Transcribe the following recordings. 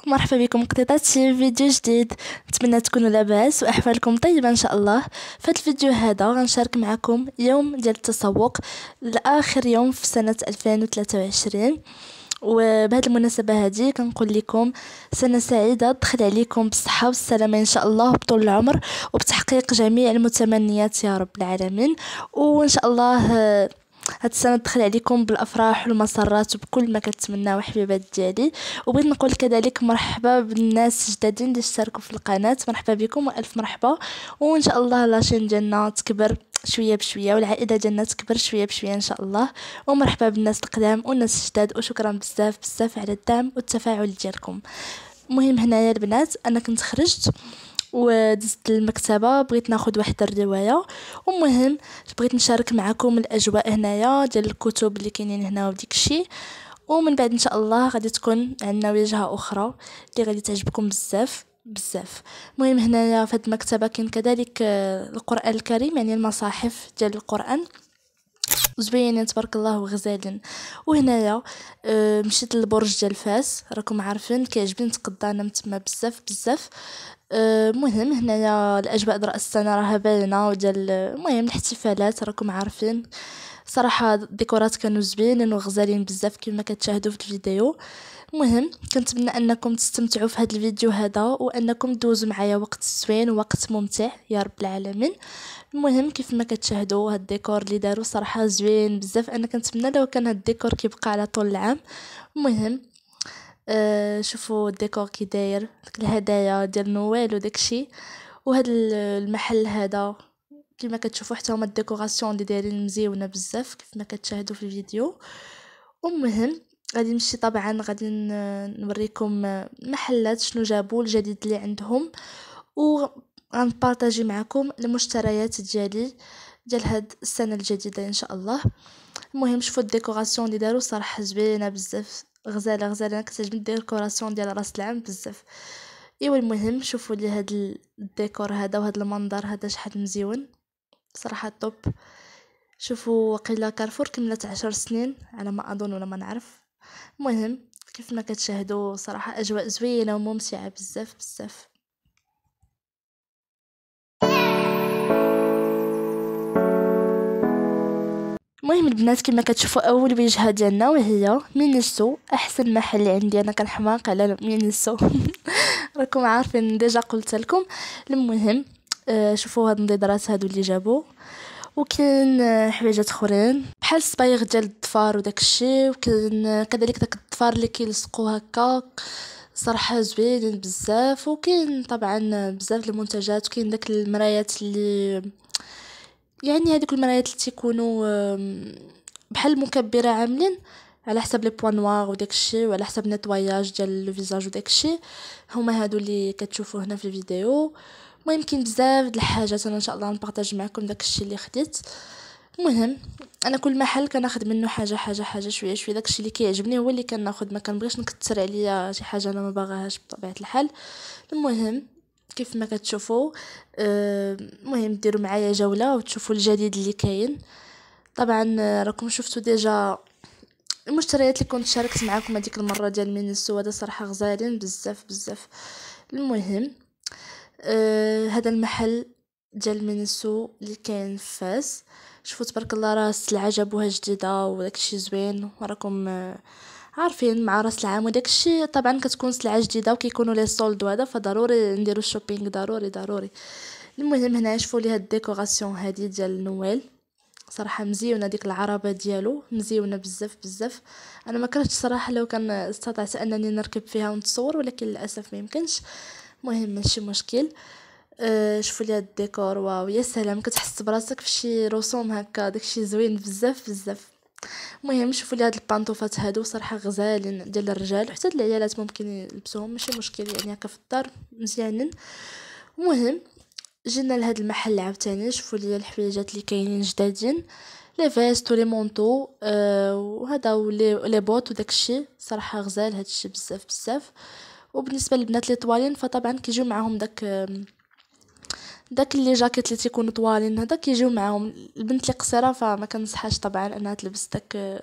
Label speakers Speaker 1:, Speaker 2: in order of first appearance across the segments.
Speaker 1: مرحبا بكم قطيطاتي في فيديو جديد. نتمنى تكونوا لاباس واحوالكم طيبه ان شاء الله. في هذا الفيديو هذا غنشارك معكم يوم ديال التسوق لاخر يوم في سنه 2023. وبهذه المناسبه هذه كنقول لكم سنه سعيده تدخل عليكم بالصحه والسلامه ان شاء الله وبطول العمر وبتحقيق جميع المتمنيات يا رب العالمين. وان شاء الله هاد السنه تدخل عليكم بالافراح والمسرات وبكل ما كتمناو حبيبات ديالي. وبغيت نقول كذلك مرحبا بالناس الجدادين اللي اشتركوا في القناه، مرحبا بكم والف مرحبا. وان شاء الله لاشين ديالنا تكبر شويه بشويه والعائله ديالنا تكبر شويه بشويه ان شاء الله. ومرحبا بالناس القدام والناس الجداد وشكرا بزاف بزاف على الدعم والتفاعل ديالكم. المهم هنايا البنات انا كنت خرجت ودزت المكتبه بغيت ناخذ واحد الروايه. ومهم بغيت نشارك معكم الاجواء هنايا ديال الكتب اللي كاينين هنا وديك الشيء. ومن بعد ان شاء الله غادي تكون عندنا وجهه اخرى اللي غادي تعجبكم بزاف بزاف. المهم هنايا في هذه المكتبه كاين كذلك القران الكريم، يعني المصاحف ديال القران زوينين تبارك الله وغزالين. وهنايا مشيت للبرج ديال فاس، راكم عارفين كيعجبني نتقضى انا تما بزاف بزاف. مهم هنايا الاجواء ديال راس السنه راها باينه وديال المهم الاحتفالات راكم عارفين. صراحه الديكورات كانوا زوينين وغزالين بزاف كما كتشاهدوا في الفيديو. المهم كنتمنى انكم تستمتعوا في هذا الفيديو هذا وانكم تدوزوا معايا وقت زوين ووقت ممتع يا رب العالمين. المهم كيف ما كتشاهدوا هاد الديكور اللي داروا صراحه زوين بزاف، انا كنتمنى لو كان هاد الديكور كيبقى على طول العام. المهم شوفوا الديكور كي داير داك الهدايا ديال نويل وداكشي. وهذا المحل هذا كما كتشوفوا حتى هما الديكوراسيون اللي دايرين مزيونه بزاف كيف ما كتشاهدوا في الفيديو. المهم غادي نمشي طبعا غادي نوريكم محلات شنو جابوا الجديد اللي عندهم وغنبارطاجي معكم المشتريات ديالي ديال هاد السنه الجديده ان شاء الله. المهم شوفوا الديكوراسيون اللي داروا صراحه زوينه بزاف غزاله غزاله، انا كتعجبني الديكوراسيون ديال راس العام بزاف. ايوا المهم شوفوا لي هاد الديكور هذا وهذا المنظر هذا شحال مزيون صراحه توب. شوفوا وقيلا كارفور كملت 10 سنين على ما اظن ولا ما نعرف. المهم كيف ما كتشاهدوا صراحه اجواء زوينه وممتعه بزاف بزاف. المهم البنات كما كتشوفوا اول وجهه ديالنا وهي مينيسو، احسن محل عندي انا كنحماق على مينيسو راكم عارفين ديجا قلت لكم. المهم شوفوا هاد النظارات هادو اللي جابوا وكاين حوايجات اخرين بحال الصبايغ ديال الضفار وداك الشيء. وكاين كذلك داك الضفار اللي كيلصقوا هكا صراحه زوينين بزاف. وكاين طبعا بزاف المنتجات وكاين داك المرايات اللي يعني هذيك المرايات اللي تيكونوا بحال المكبره عاملين على حسب لي بوين نوار وداك الشيء وعلى حسب نيطواياج ديال لو فيزاج وداك الشيء. هما هادو اللي كتشوفوا هنا في الفيديو. المهم كاين بزاف د الحاجات انا ان شاء الله نبارطاج معكم داك الشيء اللي خديت. المهم انا كل محل كناخذ منه حاجه شويه شويه، داك الشيء اللي كيعجبني هو اللي كناخذ، ما كنبغيش نكثر عليا شي حاجه انا ما باغاهاش بطبيعه الحال. المهم كيف ما كتشوفوا المهم ديروا معايا جوله وتشوفوا الجديد اللي كاين. طبعا راكم شفتوا ديجا المشتريات اللي كنت شاركت معكم هذيك المره ديال مينيسو، هذا صراحه غزالين بزاف بزاف. المهم هذا المحل ديال مينيسو اللي كاين في فاس. شوفوا تبارك الله راه السلعه جابوها جديده وداكشي زوين وراكم عارفين مع راس العام وداكشي طبعا كتكون سلعه جديده وكيكونوا لي سولد وهذا فضروري نديرو الشوبينغ ضروري ضروري. المهم هنا شوفوا لي هاد الديكوراسيون هادي ديال نويل صراحه مزيونه، ديك العربه ديالو مزيونه بزاف بزاف. انا ما كرهتش صراحه لو كان استطعت انني نركب فيها ونتصور ولكن للاسف ما يمكنش. المهم ماشي مشكل. شوفوا لي هاد الديكور واو يا سلام كتحس براسك في شي رسوم هكا داكشي زوين بزاف بزاف. المهم شوفوا لي هاد البانطوفات هادو صراحه غزالين ديال الرجال وحتى العيالات ممكن يلبسوهم ماشي مشكل يعني هكا في الدار مزيانين. المهم جينا لهاد المحل عاوتاني شوفوا لي الحويجات اللي كاينين جدادين لي فيست ولي مونطو وهذا ولي بوت وداكشي صراحه غزال هادشي بزاف بزاف. وبالنسبه للبنات لي طوالين فطبعا كيجيو معاهم داك اللي جاكيت اللي تيكونوا طوالين هذا كيجيو معاهم. البنت اللي قصيره فما كنصحاش طبعا انها تلبس داك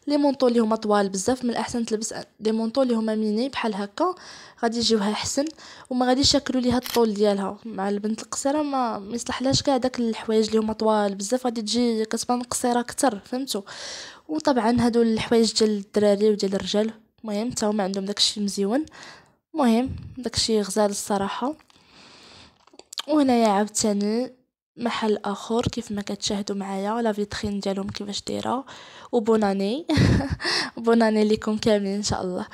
Speaker 1: لي مونطو اللي هما طوال بزاف. من الاحسن تلبس لي مونطو اللي هما ميني بحال هكا، غادي يجيوها احسن وما غاديش ياكلوا ليها الطول ديالها. مع البنت القصيره ما يصلحلاش كاع داك الحوايج اللي هما طوال بزاف، غادي تجي كتبان قصيره اكثر، فهمتوا؟ وطبعا هادو الحوايج ديال الدراري وديال الرجال المهم حتى هما عندهم داكشي مزيون، المهم داكشي غزال الصراحه. وهنايا عاوتاني محل اخر كيف ما كتشاهدوا معايا لا فيترين ديالهم كيفاش دايره. وبوناني بوناني ليكم كاملين ان شاء الله.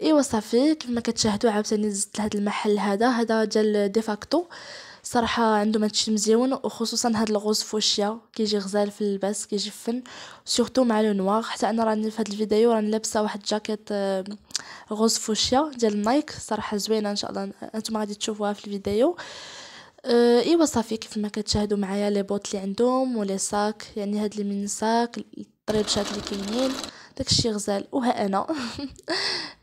Speaker 1: ايوا صافي كيف ما كتشاهدوا عاوتاني زدت لهاد المحل هذا ديال ديفاكتو. صراحه عندهم هادشي مزيون، وخصوصا هاد الغوز فوشيا كيجي غزال في اللباس، كيجي فن سورتو مع لو نوار. حتى انا راني في هاد الفيديو راني لابسه واحد جاكيت غوز فوشيا ديال نايك، صراحه زوينه ان شاء الله انتم غادي تشوفوها في الفيديو. ايوا صافي كيف ما كتشاهدوا معايا لي بوط اللي عندهم ولي ساك، يعني هاد لي من ساك الطريبشات اللي كاينين داكشي غزال. وها انا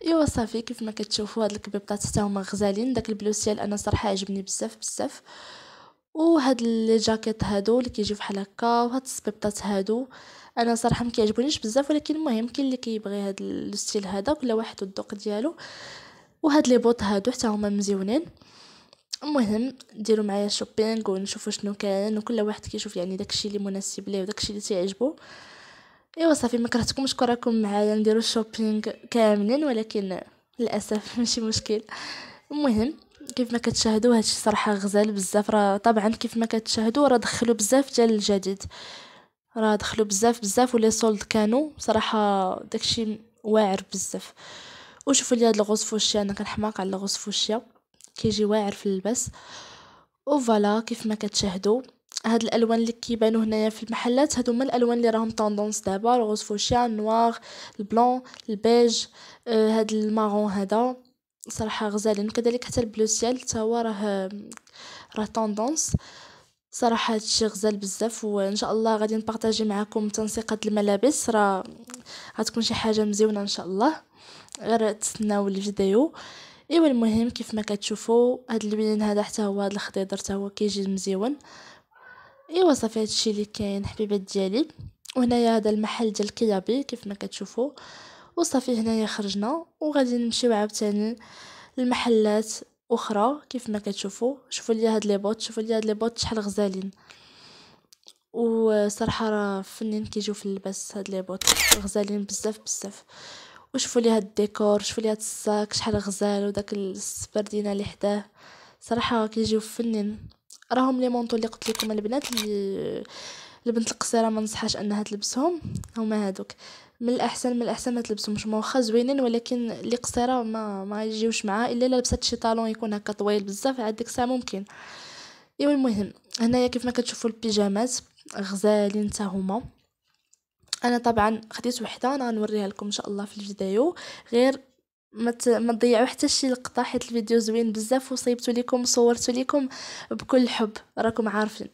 Speaker 1: ايوا صافي كيف ما كتشوفوا هاد الكبيبطات حتى هما غزالين. داك البلوسيال انا صراحه عجبني بزاف بزاف. وهاد لي جاكيت هادو اللي كيجيو بحال هكا، وهاد السبيبطات هادو انا صراحه ما كيعجبونيش بزاف، ولكن المهم كاين اللي كيبغي هاد الستيل هذا، كل واحد والذوق ديالو. وهاد لي بوط هادو حتى هما مزيونين. المهم ديروا معايا شوبينغ ونشوفوا شنو كاين، وكل واحد كيشوف يعني داكشي اللي مناسب ليه وداكشي اللي تيعجبو. ايوا صافي ما كرهتكمش كراكم معايا نديروا الشوبينغ كاملين، ولكن للاسف ماشي مشكل. المهم كيف ما كتشاهدوا هادشي صراحه غزال بزاف. راه طبعا كيف ما كتشاهدوا راه دخلوا بزاف ديال الجديد، راه دخلوا بزاف بزاف ولي سولد كانوا صراحه داكشي واعر بزاف. وشوفوا لي هاد الغوز فوشيا، انا كنحماق على الغوز فوشيا كيجي واعر في اللباس. وفوالا كيف ما كتشاهدوا هاد الالوان اللي كيبانوا هنايا في المحلات هادو هما الالوان اللي راهم طوندونس دابا، الغوز فوشيا، النوار، البلون، البيج، هاد المارون هذا صراحه غزالين. كذلك حتى البلو سيال حتى هو راه طوندونس صراحه. هادشي غزال بزاف، وان شاء الله غادي نبارطاجي معكم تنسيقات الملابس، راه غتكون شي حاجه مزيونه ان شاء الله، غير تسناو الفيديو. ايوا المهم كيف ما كتشوفوا هاد اللبنان هذا حتى هو هاد الخضيضر حتى هو كيجي مزيون. ايوا صافي هادشي اللي كاين حبيبات ديالي. وهنايا هذا المحل ديال كيابي كيف ما كتشوفوا. وصافي هنايا خرجنا وغادي نمشيو عاوتاني المحلات اخرى كيف ما كتشوفوا. شوفوا لي هاد لي بوط، شوفوا لي هاد لي بوط شحال غزالين، وصراحه راه فنين كيجيو في اللباس هاد لي بوط غزالين بزاف بزاف. وشوفوا لي هاد الديكور، شوفوا لي هاد الساك شحال غزال، وداك السبردينه اللي حداه صراحه كيجيو فنين. راهم لي مونطو اللي قلت لكم البنات اللي البنت القصيره ما نصحاش انها تلبسهم هما هادوك. من الاحسن ما تلبسهمش، واخا زوينين ولكن اللي قصيره ما يجيوش معها الا لبست شي طالون يكون هكا طويل بزاف، عاد ديك الساعه ممكن. ايوا المهم هنايا كيف ما كتشوفوا البيجامات غزالين حتى هما. انا طبعا خديت وحده انا غنوريها لكم ان شاء الله في الفيديو، غير ما تضيعوا حتى شي لقطه حيت الفيديو زوين بزاف وصيبت لكم وصورت لكم بكل حب راكم عارفين.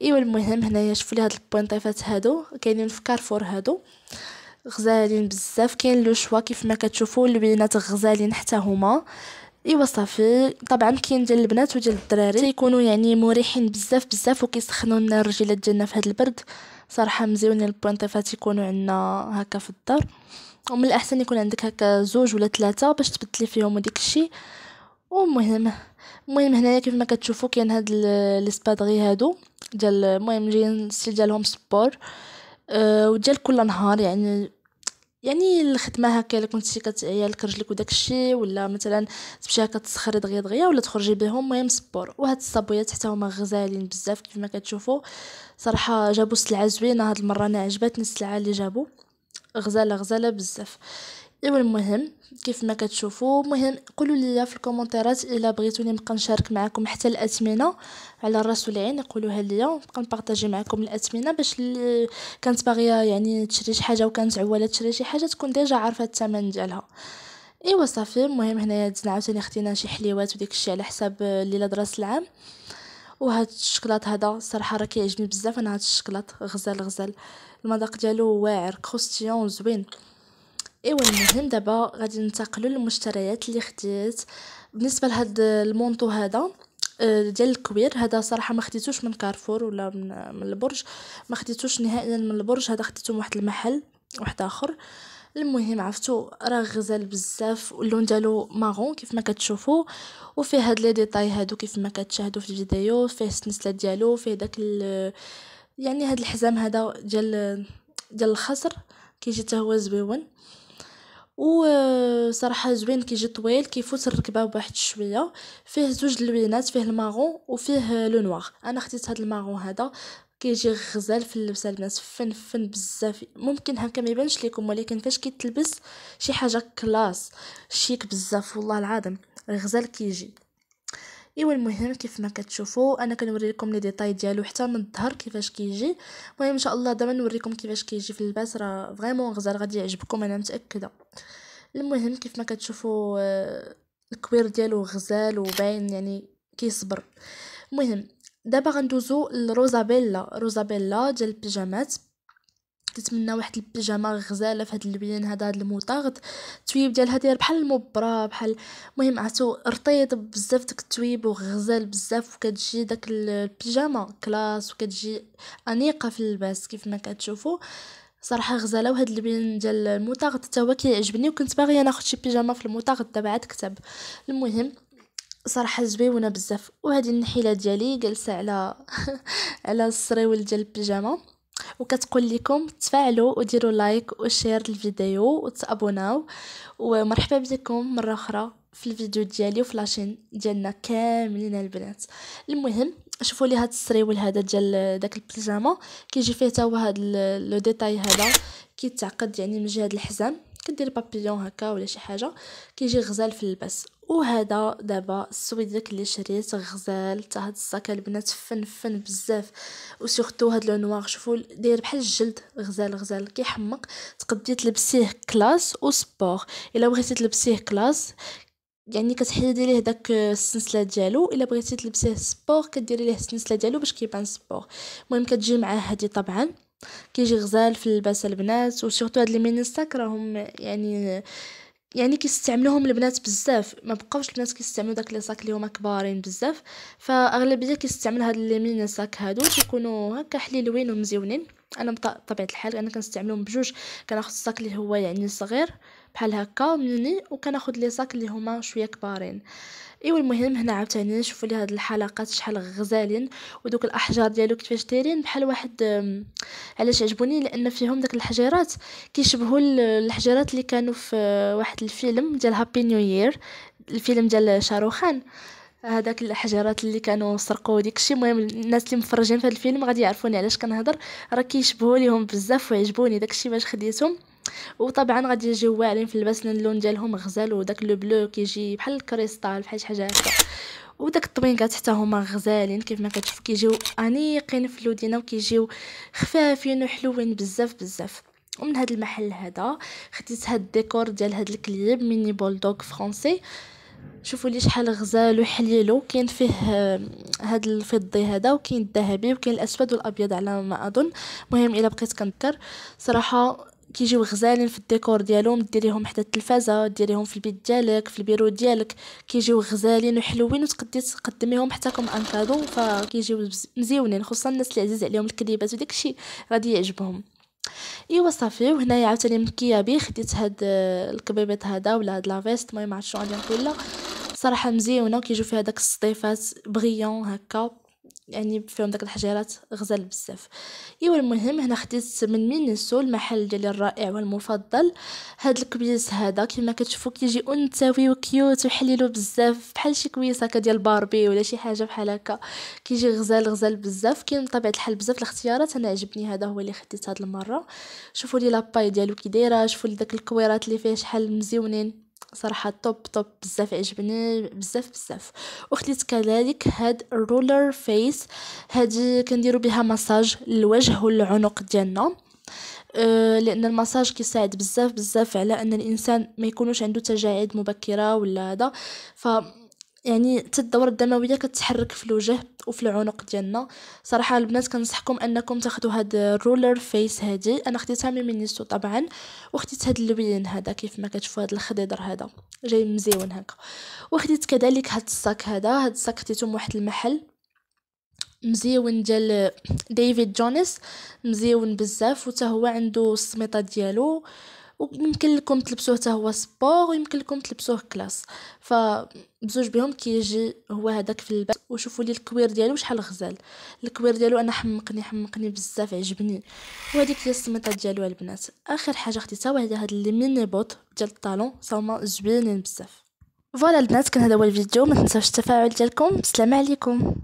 Speaker 1: ايوا المهم هنايا شوفوا لي هاد البوينطيفات هادو كاينين في كارفور، هادو غزالين بزاف. كاين لو شوا كيف ما كتشوفوا البنات غزالين حتى هما. ايوا صافي طبعا كاين ديال البنات وديال الدراري تيكونوا يعني مريحين بزاف بزاف وكيسخنوا لنا الرجيلات ديالنا في هاد البرد. صراحه مزيونين البوينطيفات يكونوا عندنا هكا في الدار، ومن الاحسن يكون عندك هكا زوج ولا ثلاثه باش تبدلي فيهم وديك الشيء. المهم هنايا كيف ما كتشوفوا كاين هاد لي سبادغي هادو ديال المهم جايين الستيل ديالهم سبور وديال كل نهار، يعني الخدمه هكا الا كنتي كتعيا لك رجلك وداك الشيء، ولا مثلا تمشي هكا تسخري دغيا دغيا ولا تخرجي بهم، المهم سبور. وهاد الصابويات حتى هما غزالين بزاف كيف ما كتشوفوا. صراحه جابوا سلعه زوينه هاد المره، انا عجبتني السلعه اللي جابوا غزاله بزاف. ايوا المهم كيف ما كتشوفوا المهم قولوا لي في الكومونتيرات الا بغيتوني نبقى نشارك معكم حتى الاثمنه على الراس والعين، قولوها لي نبقى نبارطاجي معكم الاثمنه باش اللي كانت باغيه يعني تشري شي حاجه وكانت عواله تشري شي حاجه تكون ديجا عارفه الثمن ديالها. ايوا صافي المهم هنايا دزنا عاوتاني خدينا شي حليوات وديك الشيء على حساب الليله دراس العام. وهاد الشكلاط هذا الصراحه راه كيعجبني بزاف، انا هاد الشكلاط غزال المذاق ديالو واعر كروستيون زوين. ايوا المهم دابا غادي ننتقلوا للمشتريات اللي خديت بالنسبه لهاد المونطو هذا. ديال الكوير. هذا صراحه ما خديتوش من كارفور ولا من البرج، ما خديتوش نهائيا من البرج، هذا خديته من واحد المحل واحد اخر. المهم عرفتو راه غزال بزاف، واللون ديالو مارون كيف ما كتشوفوا، وفيه هاد لي ديتاي هادو كيف ما كتشاهدوا في الفيديو، فيه السنسله ديالو، فيه داك يعني هاد الحزام هذا ديال الخصر كيجي حتى هو زويون. وصراحه زوين، كيجي طويل كيفوت الركبه بواحد شويه. فيه زوج لوينات، فيه المارون وفيه لو نوار. انا خديت هاد المارون هذا، كيجي غزال في اللبسه البنات، فن بزاف. ممكن هكا ما يبانش لكم، ولكن فاش كيتلبس شي حاجه كلاس شيك بزاف والله العظيم، غزال كيجي. ايوا المهم كيف ما كتشوفوا انا كنوريكم لي ديتاي ديالو حتى من الظهر كيفاش كيجي. المهم ان شاء الله دابا نوريكم كيفاش كيجي في اللباس، راه فريمون غزال غادي يعجبكم انا متاكده. المهم كيف ما كتشوفوا الكوير ديالو غزال وباين يعني كيصبر. المهم دابا غندوزو روزابيلا ديال البيجامات. كنتمنى واحد البيجامه غزاله في هاد اللبيان هذا، هاد الموطارد التويب ديالها داير بحال المبرة بحال. المهم عرفتو رطيط بزاف داك التويب وغزال بزاف، وكتجي داك البيجامه كلاس وكتجي انيقه في اللباس كيف ما كتشوفوا. صراحه غزاله، وهاد اللبيان ديال الموطارد حتى هو كيعجبني، وكنت باغيه ناخذ شي بيجامه في الموطارد دابا عاد كتب. المهم صراحه زويونه بزاف. وهذه النحيله ديالي جالسه على على السريول ديال البيجامه، وكتقول لكم تفاعلوا وديروا لايك وشير الفيديو وتابوناو. ومرحبا بكم مره اخرى في الفيديو ديالي وفي لاشين ديالنا كاملين البنات. المهم شوفوا لي هاد السريول هذا ديال داك البيجامه، كيجي فيه حتى هو هاد لو ديتاي هذا، كيتعقد يعني من جهه الحزام، كدير بابيون هكا ولا شي حاجه، كيجي غزال في اللباس. وهذا دابا السويدك اللي شريت غزال حتى هاد الصاك البنات فن بزاف. وسورتو هاد لو نوار شوفوا داير بحال الجلد، غزال كيحمق. تقدري تلبسيه كلاس وسبور. الا بغيتي تلبسيه كلاس يعني كتحيدي ليه داك السلسله ديالو، الا بغيتي تلبسيه سبور كديري ليه السلسله ديالو باش كيبان سبور. المهم كتجي معاه هادي طبعا، كيجي غزال في اللباس البنات. وسورتو هاد لي ميني ساك راهم يعني كيستعملوهم البنات بزاف، ما بقاوش البنات كيستعملوا داك لي صاك اللي هما كبارين بزاف، فاغلبيه كيستعمل هاد لي ميني صاك هادو كيكونوا هكا حليلوين ومزيونين. انا بطبيعه الحال انا كنستعملهم بجوج، كناخذ الصاك اللي هو يعني صغير بحال هكا ميني، وكناخذ لي صاك اللي هما شويه كبارين. ايوا المهم هنا عاوتاني شوفوا لي هاد الحلقات شحال غزالين، ودوك الاحجار ديالو كيفاش دايرين بحال واحد علاش عجبوني لان فيهم داك الحجيرات كيشبهوا الحجيرات اللي كانوا في واحد الفيلم ديال هابي نيو يير، الفيلم ديال شاروخان. هذاك الحجرات اللي كانوا سرقوا ديكشي. المهم الناس اللي مفرجين في الفيلم غادي يعرفوني علاش كنهضر، راه كيشبهوا ليهم بزاف ويعجبوني داكشي باش خديتهم. وطبعا غادي يجيو واعرين في اللباس لان اللون ديالهم غزال، وداك لو بلو كيجي بحال الكريستال بحال شي حاجه هكا. وداك الطبينكات حتى هما غزالين كيف ما كتشوف، كيجيو انيقين في الودينه وكيجيو خفافين وحلوين بزاف. ومن هذا المحل هذا خديت هاد الديكور ديال هاد الكليب ميني بولدوغ فرونسي. شوفوا لي شحال غزال وحليلو، كاين فيه هاد الفضي هذا، وكاين الذهبي، وكاين الاسود والابيض على ما اظن. المهم الا بقيت كنذكر صراحه كيجيو غزالين في الديكور ديالهم، ديريهم حتى التلفازه، ديريهم في البيت ديالك في البيرو ديالك، كيجيو غزالين وحلوين، وتقدري تقدميهم حتى كم ان كادو، فكيجيو مزيونين خصوصا الناس اللي عزيز عليهم الكليبات وداكشي غادي يعجبهم. ايوا صافي. وهنايا عاوتاني من كيابي خديت هاد الكبيبات هذا ولا هاد لافيست، المهم عرفت شنو غادي نقول. صراحه مزيونه، كيجيو فيها داك السطيفات بغيون هكا، يعني فيهم داك الحجيرات غزال بزاف. ايوا المهم هنا خديت من مينيسو المحل ديالي الرائع والمفضل هاد الكبيس هذا. كما كتشوفوا كيجي انثوي وكيوت وحليلو بزاف بحال شي كويس هكا ديال باربي ولا شي حاجه بحال هكا، كيجي غزال بزاف. كاين بطبيعه الحال بزاف الاختيارات، انا عجبني هذا هو اللي خديت هاد المره. شوفوا لي لاباي ديالو كي دايره، شوفوا لي داك الكويرات اللي فيه شحال مزيونين، صراحه توب بزاف، عجبني بزاف. وخديت كذلك هاد الرولر فيس، هادي كنديروا بها مساج للوجه والعنق ديالنا. لان المساج كيساعد بزاف على ان الانسان ما يكونوش عنده تجاعيد مبكره ولا هذا. ف يعني حتى الدورة الدموية كتحرك في الوجه وفي العنق ديالنا. صراحة البنات كنصحكم انكم تاخدوا هاد الرولر فيس هادي، انا خديتها من مينيسو طبعا، وخديت هاد اللوين هذا كيف ما كتشوفوا، هاد الخضيضر هذا جاي مزيون هكا. وخديت كذلك هاد الصاك هذا، هاد الصاك خديته من واحد المحل مزيون ديال ديفيد جونس، مزيون بزاف، وتا هو عنده السميطه ديالو، ويمكن لكم تلبسوه حتى هو سبور، ويمكن لكم تلبسوه كلاس، فبزوج بهم كيجي هو هذاك في اللباس. وشوفوا لي الكوير ديالو شحال غزال، الكوير ديالو انا حمقني بزاف، عجبني. وهذيك هي السميطه ديالو البنات. اخر حاجه خديتها وهي هاد لي ميني بوت ديال الطالون، صاوما زوينين بزاف. فوالا البنات، كان هذا هو الفيديو. ما تنساوش التفاعل ديالكم. السلام عليكم.